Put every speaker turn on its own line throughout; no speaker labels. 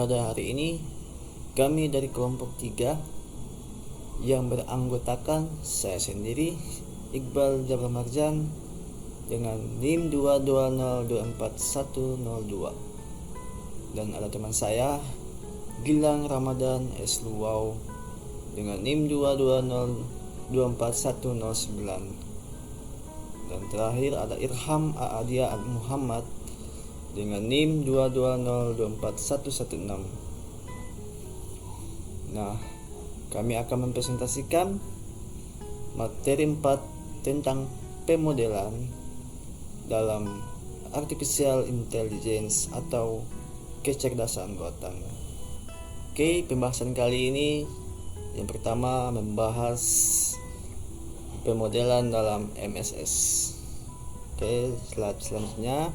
pada hari ini kami dari kelompok 3 yang beranggotakan saya sendiri, Iqbal Jabal Marjan, dengan NIM 220244102, dan ada teman saya Gilang Ramadan S. Luwau dengan NIM 220244109, dan terakhir ada Irham Aadia Muhammad dengan NIM 220244116. Nah, kami akan mempresentasikan materi 4 tentang pemodelan dalam artificial intelligence atau kecerdasan buatan. Oke, pembahasan kali ini yang pertama membahas pemodelan dalam MSS. Oke, slide selanjutnya.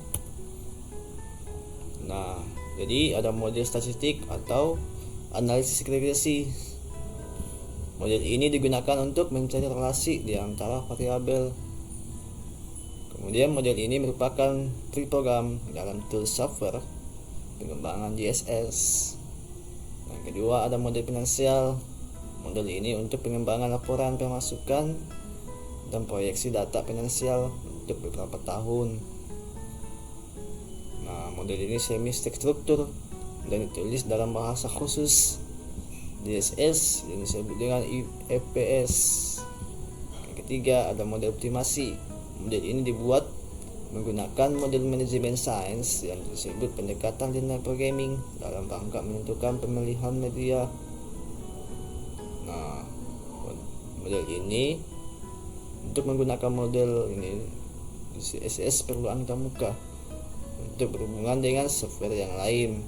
Nah, jadi ada model statistik atau analisis regresi. Model ini digunakan untuk mencari relasi di antara variabel. Kemudian model ini merupakan preprogram dalam tool software pengembangan GSS. Yang kedua ada model finansial. Model ini untuk pengembangan laporan pemasukan dan proyeksi data finansial untuk beberapa tahun. Nah, model ini semi struktur dan ditulis dalam bahasa khusus DSS yang disebut dengan EPS. Yang ketiga ada model optimasi. Model ini dibuat menggunakan model manajemen sains yang disebut pendekatan linear programming dalam rangka menentukan pemilihan media. Nah, model ini untuk menggunakan model ini DSS perlu antarmuka untuk berhubungan dengan software yang lain.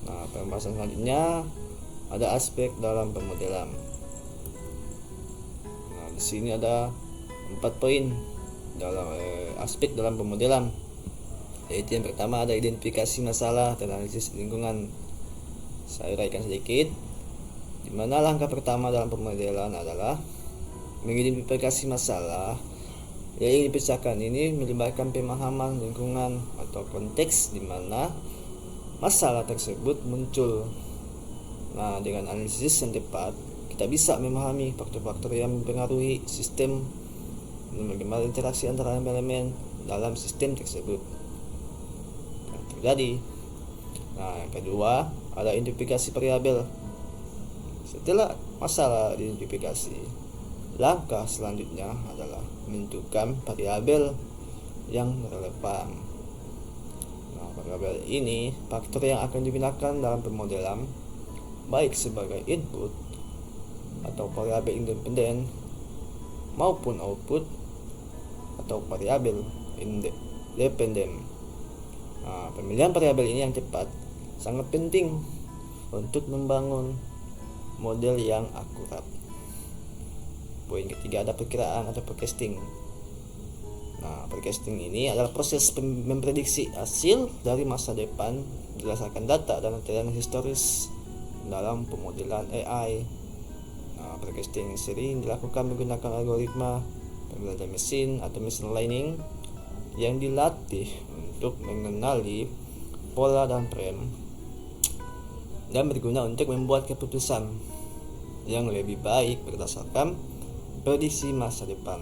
Nah, pembahasan selanjutnya ada aspek dalam pemodelan. Nah, di sini ada 4 poin dalam aspek dalam pemodelan. Yaitu yang pertama ada identifikasi masalah dan analisis lingkungan. Saya uraikan sedikit. Di mana langkah pertama dalam pemodelan adalah mengidentifikasi masalah. Yang dipecahkan ini melibatkan pemahaman lingkungan atau konteks di mana masalah tersebut muncul. Nah, dengan analisis yang tepat, kita bisa memahami faktor-faktor yang mempengaruhi sistem dan bagaimana interaksi antara elemen dalam sistem tersebut yang terjadi. Nah, yang kedua ada identifikasi variabel. Setelah masalah diidentifikasi, langkah selanjutnya adalah menentukan variabel yang relevan. Nah, variabel ini faktor yang akan digunakan dalam pemodelan, baik sebagai input atau variabel independen maupun output atau variabel independen. Nah, pemilihan variabel ini yang tepat sangat penting untuk membangun model yang akurat. Poin ketiga ada perkiraan atau forecasting. Nah, forecasting ini adalah proses memprediksi hasil dari masa depan berdasarkan data dan data historis dalam pemodelan AI. Nah, forecasting sering dilakukan menggunakan algoritma pembelajaran mesin atau machine learning yang dilatih untuk mengenali pola dan frame dan berguna untuk membuat keputusan yang lebih baik berdasarkan prediksi masa depan.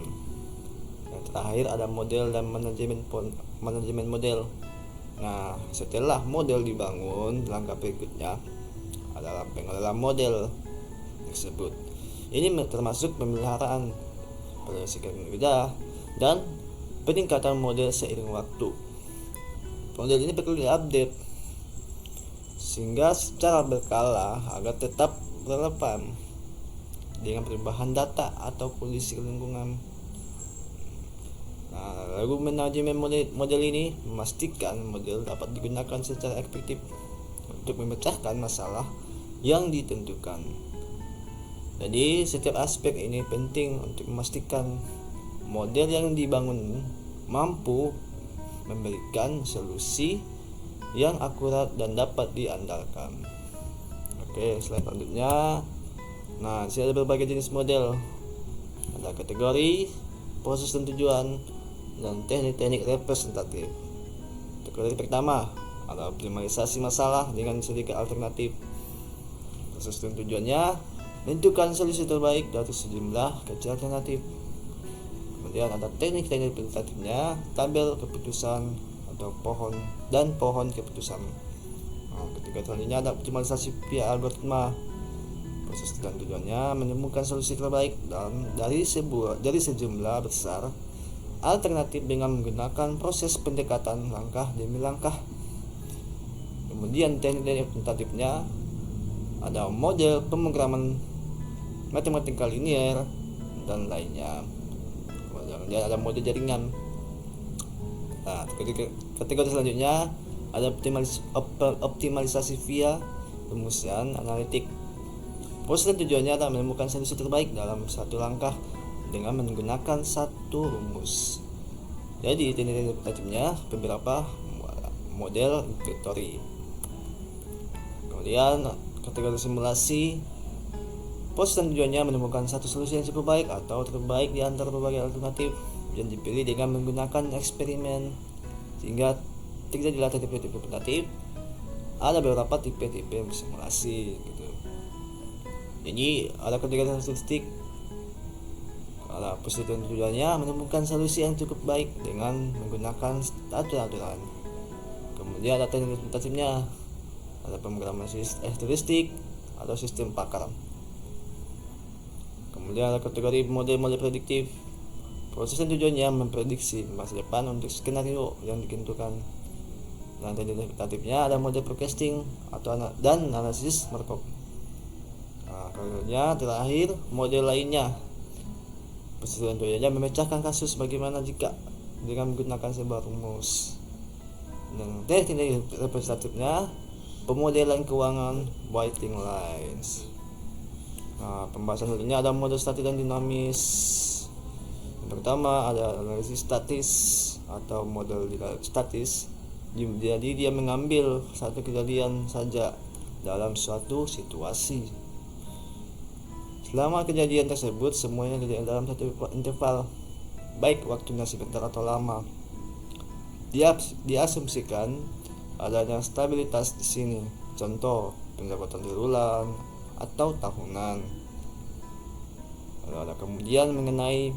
Yang terakhir ada model dan manajemen model. Nah, setelah model dibangun, langkah berikutnya adalah pengelolaan model tersebut. Ini termasuk pemeliharaan, penyelesaian kerja, dan peningkatan model seiring waktu. Model ini perlu diupdate sehingga secara berkala agar tetap relevan dengan perubahan data atau kondisi lingkungan. Nah, lalu manajemen model ini memastikan model dapat digunakan secara efektif untuk memecahkan masalah yang ditentukan. Jadi setiap aspek ini penting untuk memastikan model yang dibangun mampu memberikan solusi yang akurat dan dapat diandalkan. Oke, slide selanjutnya. Nah, di sini ada berbagai jenis model. Ada kategori, proses dan tujuan, dan teknik-teknik representatif. Kategori pertama Ada optimalisasi masalah dengan sedikit alternatif. Proses dan tujuannya menentukan solusi terbaik dari sejumlah kecil alternatif. Kemudian ada teknik-teknik implementatifnya, tabel keputusan atau pohon keputusan. Ketiga selanjutnya ada optimalisasi via algoritma. Proses dan tujuannya menemukan solusi terbaik dari sejumlah besar alternatif dengan menggunakan proses pendekatan langkah demi langkah. Kemudian teknik implementatifnya ada model pemrograman matematika linier dan lainnya. Kemudian ada model jaringan. Nah, kategori selanjutnya ada optimalisasi via rumusan analitik. Proses dan tujuannya adalah menemukan solusi terbaik dalam satu langkah dengan menggunakan satu rumus. Jadi teknik implementatifnya beberapa model inventory. Kemudian kategori simulasi, proses dan tujuannya menemukan satu solusi yang cukup baik atau terbaik di antara berbagai alternatif yang dipilih dengan menggunakan eksperimen sehingga terjadilah tipe implementatif. Ada beberapa tipe-tipe simulasi gitu. Jadi ada kategori statistik. Ada proses dan tujuannya menemukan solusi yang cukup baik dengan menggunakan aturan. Kemudian ada teknik implementatifnya, ada pemrograman heuristik atau sistem pakar. Kemudian ada kategori model-model prediktif. Proses dan tujuannya memprediksi masa depan untuk skenario yang ditentukan. Dan teknik implementatifnya ada model forecasting dan analisis Markov. Kemudian terakhir model lainnya. Proses dan tujuannya memecahkan kasus bagaimana jika dengan menggunakan sebuah rumus. Dan teknik representatifnya pemodelan keuangan Whiting Lines. Pembahasan selanjutnya ada model statis dan dinamis. Yang pertama ada analisis statis atau model statis. Jadi dia mengambil satu kejadian saja dalam suatu situasi. Selama kejadian tersebut semuanya kejadian dalam satu interval, baik waktunya sebentar atau lama. Dia diasumsikan adanya stabilitas di sini. Contoh, pendapatan triwulan atau tahunan. Ada kemudian mengenai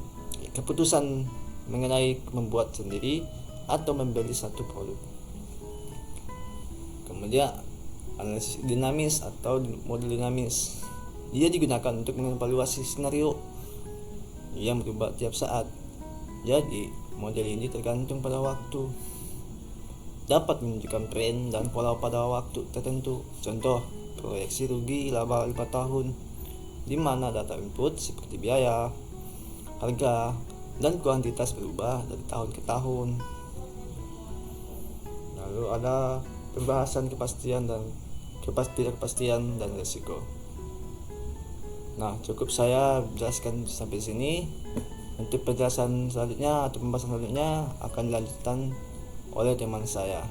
keputusan mengenai membuat sendiri atau membeli satu produk. Kemudian analisis dinamis atau model dinamis. Dia digunakan untuk mengevaluasi skenario yang berubah tiap saat. Jadi, model ini tergantung pada waktu. Dapat menunjukkan tren dan pola pada waktu tertentu. Contoh, proyeksi rugi laba 5 tahun, di mana data input seperti biaya, harga, dan kuantitas berubah dari tahun ke tahun. Lalu ada pembahasan kepastian dan ketidakpastian dan risiko. Nah, cukup saya jelaskan sampai sini. Untuk penjelasan selanjutnya atau pembahasan selanjutnya akan dilanjutkan oleh teman saya.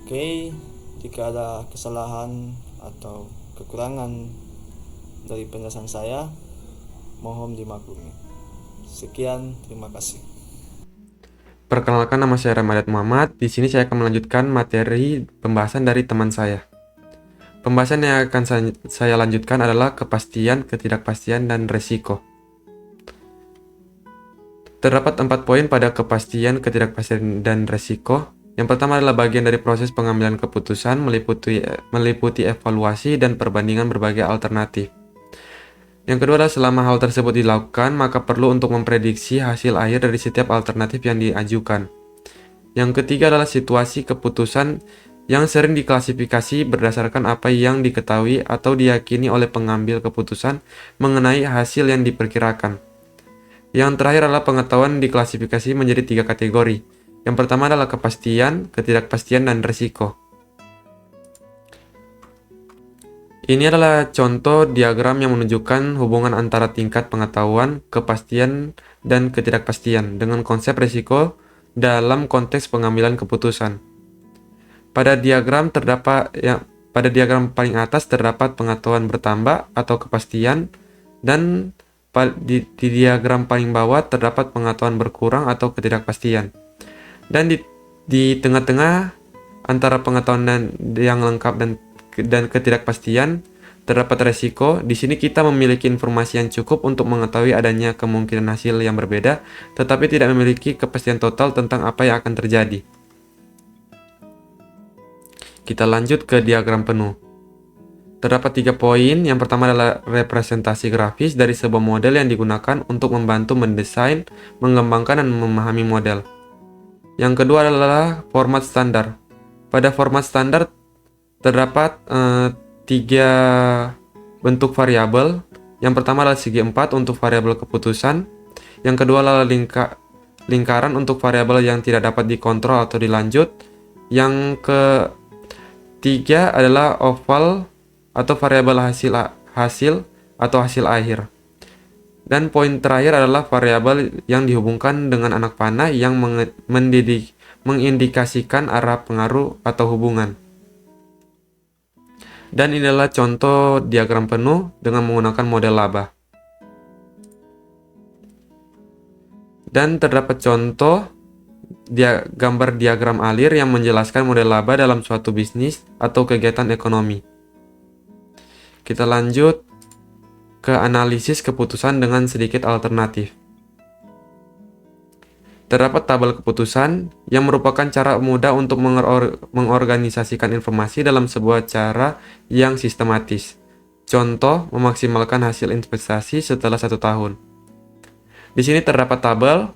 Oke, jika ada kesalahan atau kekurangan dari penjelasan saya, mohon dimaklumi. Sekian, terima kasih.
Perkenalkan, nama saya Ramadan Muhammad. Di sini saya akan melanjutkan materi pembahasan dari teman saya. Pembahasan yang akan saya lanjutkan adalah kepastian, ketidakpastian, dan resiko. Terdapat 4 poin pada kepastian, ketidakpastian, dan resiko. Yang pertama adalah bagian dari proses pengambilan keputusan, meliputi evaluasi dan perbandingan berbagai alternatif. Yang kedua adalah selama hal tersebut dilakukan, maka perlu untuk memprediksi hasil akhir dari setiap alternatif yang diajukan. Yang ketiga adalah situasi keputusan yang sering diklasifikasi berdasarkan apa yang diketahui atau diyakini oleh pengambil keputusan mengenai hasil yang diperkirakan. Yang terakhir adalah pengetahuan diklasifikasi menjadi 3 kategori. Yang pertama adalah kepastian, ketidakpastian, dan risiko. Ini adalah contoh diagram yang menunjukkan hubungan antara tingkat pengetahuan, kepastian, dan ketidakpastian dengan konsep risiko dalam konteks pengambilan keputusan. Pada diagram paling atas terdapat pengetahuan bertambah atau kepastian, dan di diagram paling bawah terdapat pengetahuan berkurang atau ketidakpastian. Dan di Di tengah-tengah antara pengetahuan yang lengkap dan ketidakpastian terdapat resiko. Di sini kita memiliki informasi yang cukup untuk mengetahui adanya kemungkinan hasil yang berbeda, tetapi tidak memiliki kepastian total tentang apa yang akan terjadi. Kita lanjut ke diagram penuh. Terdapat 3 poin. Yang pertama adalah representasi grafis dari sebuah model yang digunakan untuk membantu mendesain, mengembangkan, dan memahami model. Yang kedua adalah format standar. Pada format standar terdapat 3 bentuk variabel. Yang pertama adalah segi 4 untuk variabel keputusan. Yang kedua adalah lingkaran untuk variabel yang tidak dapat dikontrol atau dilanjut. Yang ketiga adalah oval atau variabel hasil atau hasil akhir. Dan poin terakhir adalah variabel yang dihubungkan dengan anak panah yang mengindikasikan arah pengaruh atau hubungan. Dan inilah contoh diagram penuh dengan menggunakan model laba. Dan terdapat contoh gambar diagram alir yang menjelaskan model laba dalam suatu bisnis atau kegiatan ekonomi. Kita lanjut ke analisis keputusan dengan sedikit alternatif. Terdapat tabel keputusan yang merupakan cara mudah untuk mengorganisasikan informasi dalam sebuah cara yang sistematis. Contoh, memaksimalkan hasil investasi setelah 1 tahun. Di sini terdapat tabel.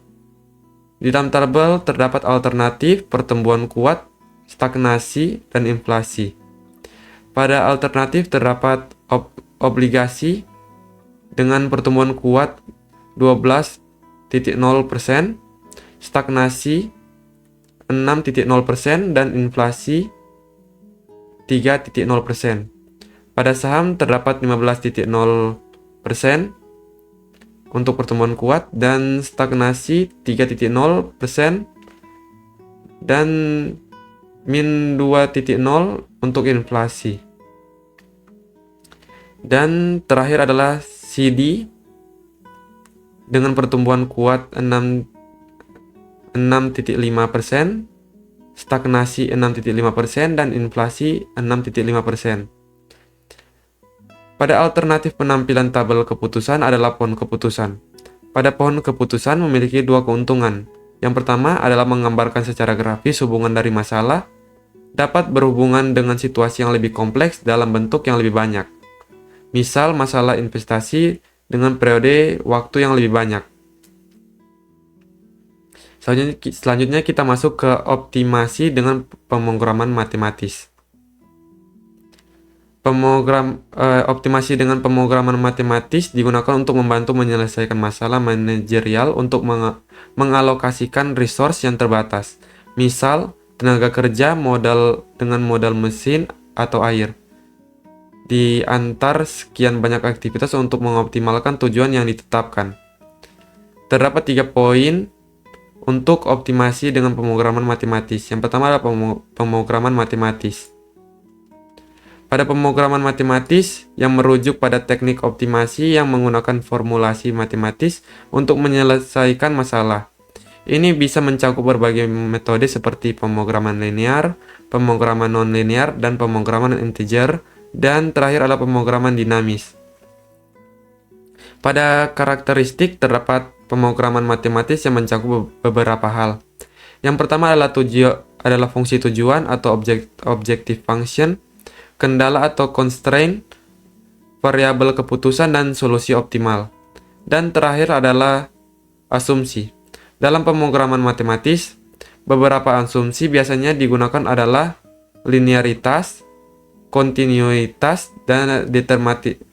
Di dalam tabel terdapat alternatif, pertumbuhan kuat, stagnasi, dan inflasi. Pada alternatif terdapat obligasi dengan pertumbuhan kuat 12,0%, stagnasi 6,0%, dan inflasi 3,0%. Pada saham terdapat 15,0% untuk pertumbuhan kuat dan stagnasi 3,0% dan min 2,0 untuk inflasi. Dan terakhir adalah CD dengan pertumbuhan kuat 6,5%, stagnasi 6,5%, dan inflasi 6,5%. Pada alternatif penampilan tabel keputusan adalah pohon keputusan. Pada pohon keputusan memiliki 2 keuntungan. Yang pertama adalah menggambarkan secara grafis hubungan dari masalah, dapat berhubungan dengan situasi yang lebih kompleks dalam bentuk yang lebih banyak. Misal masalah investasi dengan periode waktu yang lebih banyak. Selanjutnya kita masuk ke optimasi dengan pemrograman matematis. Optimasi dengan pemrograman matematis digunakan untuk membantu menyelesaikan masalah manajerial untuk mengalokasikan resource yang terbatas. Misal, tenaga kerja dengan modal mesin atau air. Di antar sekian banyak aktivitas untuk mengoptimalkan tujuan yang ditetapkan. Terdapat 3 poin untuk optimasi dengan pemrograman matematis. Yang pertama adalah pemrograman matematis. Pada pemrograman matematis yang merujuk pada teknik optimasi yang menggunakan formulasi matematis untuk menyelesaikan masalah. Ini bisa mencakup berbagai metode seperti pemrograman linear, pemrograman non-linear, dan pemrograman integer, dan terakhir adalah pemrograman dinamis. Pada karakteristik terdapat pemrograman matematis yang mencakup beberapa hal. Yang pertama adalah fungsi tujuan atau objective function, kendala atau constraint, variabel keputusan, dan solusi optimal. Dan terakhir adalah asumsi. Dalam pemrograman matematis, beberapa asumsi biasanya digunakan adalah linearitas, kontinuitas, dan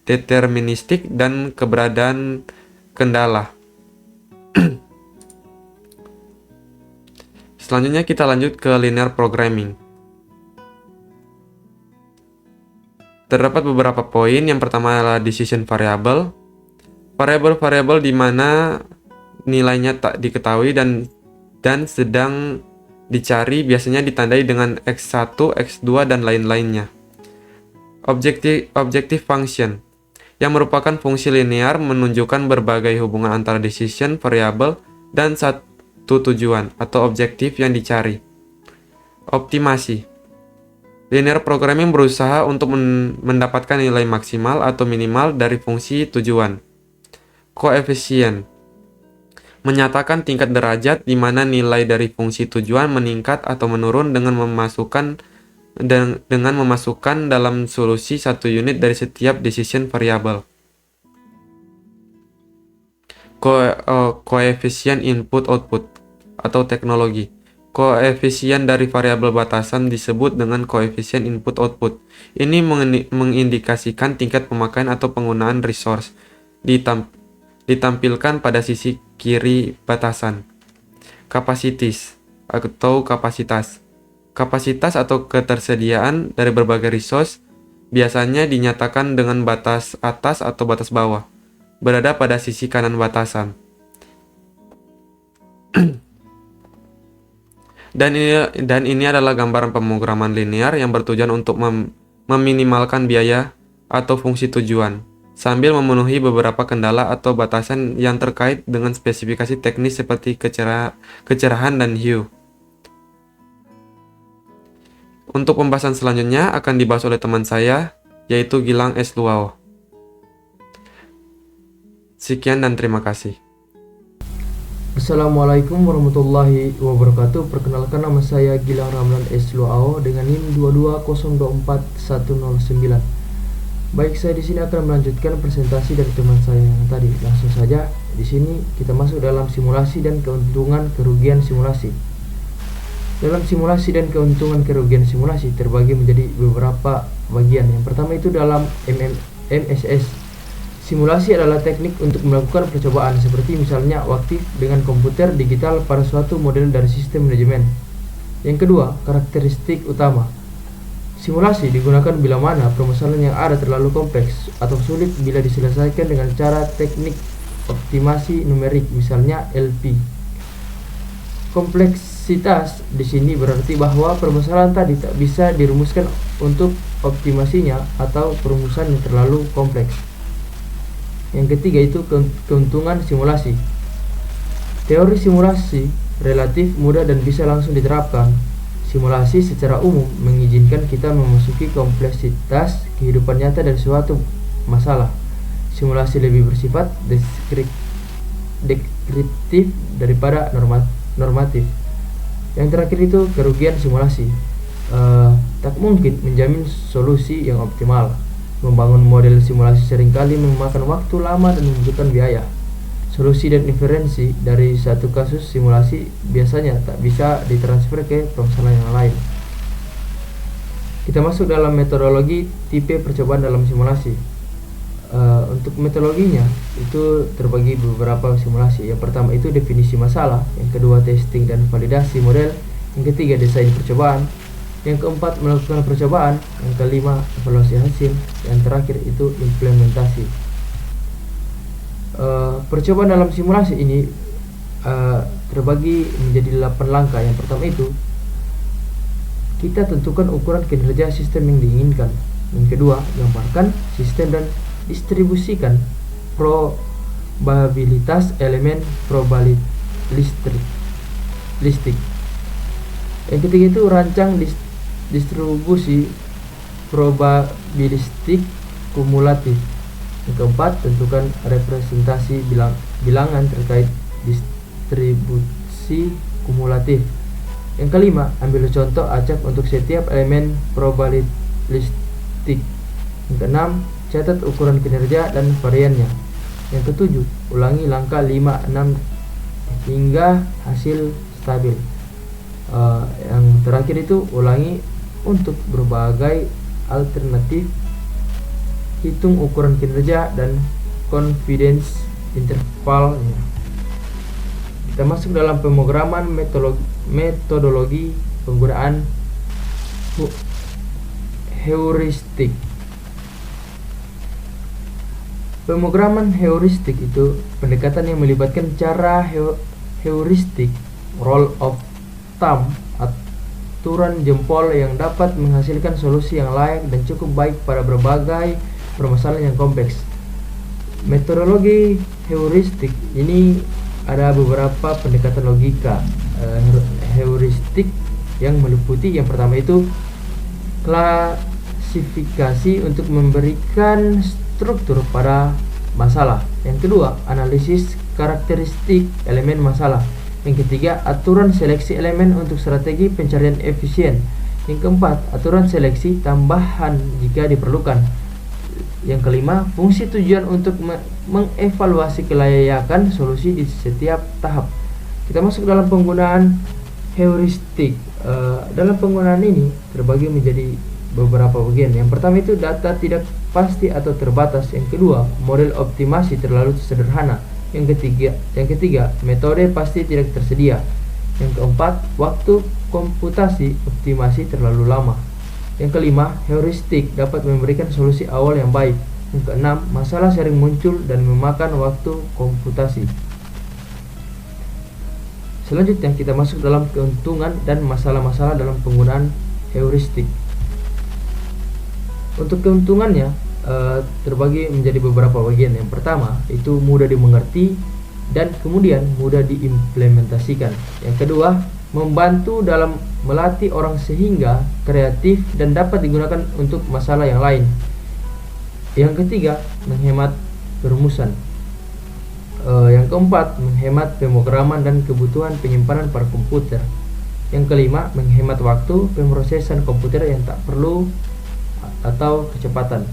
deterministik, dan keberadaan kendala. Selanjutnya kita lanjut ke linear programming. Terdapat beberapa poin. Yang pertama adalah decision variable. Variabel-variabel di mana nilainya tak diketahui dan sedang dicari biasanya ditandai dengan X1, X2, dan lain-lainnya. Objective function yang merupakan fungsi linear menunjukkan berbagai hubungan antara decision variable dan satu tujuan atau objektif yang dicari. Optimasi. Linear programming berusaha untuk mendapatkan nilai maksimal atau minimal dari fungsi tujuan. Koefisien. Menyatakan tingkat derajat di mana nilai dari fungsi tujuan meningkat atau menurun dengan memasukkan dalam solusi satu unit dari setiap decision variable. Koefisien input-output atau teknologi. Koefisien dari variabel batasan disebut dengan koefisien input-output. Ini mengindikasikan tingkat pemakaian atau penggunaan resource. Ditampilkan pada sisi kiri batasan. Kapasitas atau kapasitas. Kapasitas atau ketersediaan dari berbagai resource biasanya dinyatakan dengan batas atas atau batas bawah, berada pada sisi kanan batasan. Dan ini adalah gambaran pemrograman linear yang bertujuan untuk meminimalkan biaya atau fungsi tujuan, sambil memenuhi beberapa kendala atau batasan yang terkait dengan spesifikasi teknis seperti kecerahan dan hue. Untuk pembahasan selanjutnya akan dibahas oleh teman saya, yaitu Gilang S. Luao. Sekian dan terima kasih.
Assalamualaikum warahmatullahi wabarakatuh. Perkenalkan, nama saya Gilang Ramlan S. Luao dengan NIM 220241009. Baik, saya di sini akan melanjutkan presentasi dari teman saya yang tadi. Langsung saja, di sini kita masuk dalam simulasi dan keuntungan kerugian simulasi. Dalam simulasi dan keuntungan kerugian simulasi terbagi menjadi beberapa bagian. Yang pertama itu dalam MSS. Simulasi adalah teknik untuk melakukan percobaan, seperti misalnya waktu dengan komputer digital pada suatu model dari sistem manajemen. Yang kedua, karakteristik utama. Simulasi digunakan bila mana permasalahan yang ada terlalu kompleks atau sulit bila diselesaikan dengan cara teknik optimasi numerik, misalnya LP. Kompleksitas di sini berarti bahwa permasalahan tadi tak bisa dirumuskan untuk optimasinya atau perumusan yang terlalu kompleks. Yang ketiga itu keuntungan simulasi. Teori simulasi relatif mudah dan bisa langsung diterapkan. Simulasi secara umum mengizinkan kita memasuki kompleksitas kehidupan nyata dari suatu masalah. Simulasi lebih bersifat deskriptif daripada normatif. Yang terakhir itu kerugian simulasi. Tak mungkin menjamin solusi yang optimal. Membangun model simulasi seringkali memakan waktu lama dan membutuhkan biaya. Solusi dan inferensi dari satu kasus simulasi biasanya tak bisa ditransfer ke permasalahan yang lain. Kita masuk dalam metodologi tipe percobaan dalam simulasi. Untuk metodologinya itu terbagi beberapa simulasi. Yang pertama itu definisi masalah, yang kedua testing dan validasi model, yang ketiga desain percobaan, yang keempat melakukan percobaan, yang kelima evaluasi hasil, yang terakhir itu implementasi. Percobaan dalam simulasi ini terbagi menjadi 8 langkah. Yang pertama itu kita tentukan ukuran kinerja sistem yang diinginkan. Yang kedua, gambarkan sistem dan distribusikan probabilitas elemen probabilistik. Yang ketiga itu rancang distribusi probabilistik kumulatif. Yang keempat, tentukan representasi bilangan terkait distribusi kumulatif. Yang kelima, ambil contoh acak untuk setiap elemen probabilistik. Yang keenam, catat ukuran kinerja dan variannya. Yang ketujuh, ulangi langkah 5, 6 hingga hasil stabil. Yang terakhir itu ulangi untuk berbagai alternatif, hitung ukuran kinerja dan confidence intervalnya. Kita masuk dalam pemrograman metodologi penggunaan heuristik. Pemrograman heuristik itu pendekatan yang melibatkan cara heuristik, rule of thumb, aturan jempol yang dapat menghasilkan solusi yang layak dan cukup baik pada berbagai permasalahan yang kompleks. Metodologi heuristik ini ada beberapa pendekatan logika. Heuristik yang meliputi yang pertama itu klasifikasi untuk memberikan struktur pada masalah. Yang kedua, analisis karakteristik elemen masalah. Yang ketiga, aturan seleksi elemen untuk strategi pencarian efisien. Yang keempat, aturan seleksi tambahan jika diperlukan. Yang kelima, fungsi tujuan untuk mengevaluasi kelayakan solusi di setiap tahap. Kita masuk dalam penggunaan heuristik. Dalam penggunaan ini terbagi menjadi beberapa bagian. Yang pertama itu data tidak pasti atau terbatas. Yang kedua, model optimasi terlalu sederhana. Yang ketiga, metode pasti tidak tersedia. Yang keempat, waktu komputasi optimasi terlalu lama. Yang kelima, heuristik dapat memberikan solusi awal yang baik. Yang keenam, masalah sering muncul dan memakan waktu komputasi. Selanjutnya kita masuk dalam keuntungan dan masalah-masalah dalam penggunaan heuristik. Untuk keuntungannya terbagi menjadi beberapa bagian. Yang pertama itu mudah dimengerti dan kemudian mudah diimplementasikan. Yang kedua, membantu dalam melatih orang sehingga kreatif dan dapat digunakan untuk masalah yang lain. Yang ketiga, menghemat perumusan. Yang keempat, menghemat pemrograman dan kebutuhan penyimpanan pada komputer. Yang kelima, menghemat waktu pemrosesan komputer yang tak perlu atau kecepatan.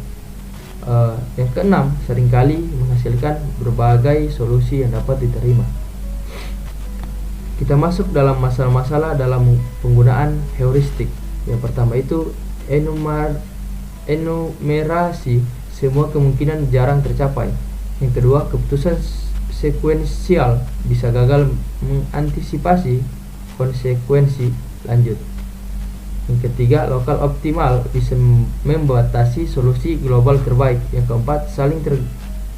Yang keenam, seringkali menghasilkan berbagai solusi yang dapat diterima. Kita masuk dalam masalah-masalah dalam penggunaan heuristik. Yang pertama itu enumerasi semua kemungkinan jarang tercapai. Yang kedua, keputusan sekuensial bisa gagal mengantisipasi konsekuensi lanjut. Yang ketiga, lokal optimal bisa membatasi solusi global terbaik. Yang keempat, saling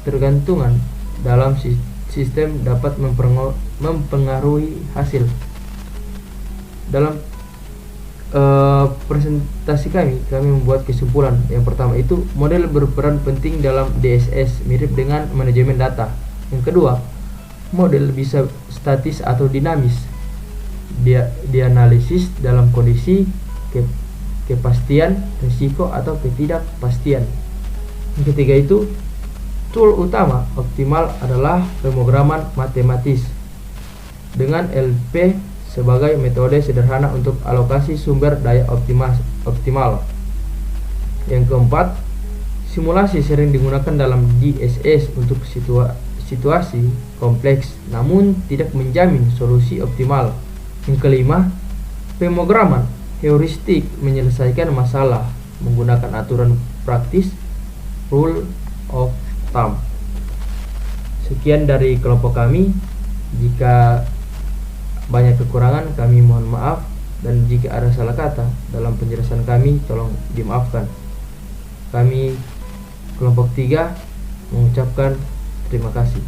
tergantungan dalam sistem dapat mempengaruhi hasil. Dalam presentasi kami membuat kesimpulan. Yang pertama itu, model berperan penting dalam DSS, mirip dengan manajemen data. Yang kedua, model bisa statis atau dinamis. Dianalisis dalam kondisi kepastian, risiko atau ketidakpastian. Yang ketiga itu, tool utama optimal adalah pemrograman matematis dengan LP sebagai metode sederhana untuk alokasi sumber daya optimal. Yang keempat, simulasi sering digunakan dalam DSS untuk situasi kompleks namun tidak menjamin solusi optimal. Yang kelima, pemrograman heuristik menyelesaikan masalah menggunakan aturan praktis, rule of thumb. Sekian dari kelompok kami. Jika banyak kekurangan kami mohon maaf, dan jika ada salah kata dalam penjelasan kami tolong dimaafkan. Kami kelompok 3 mengucapkan terima kasih.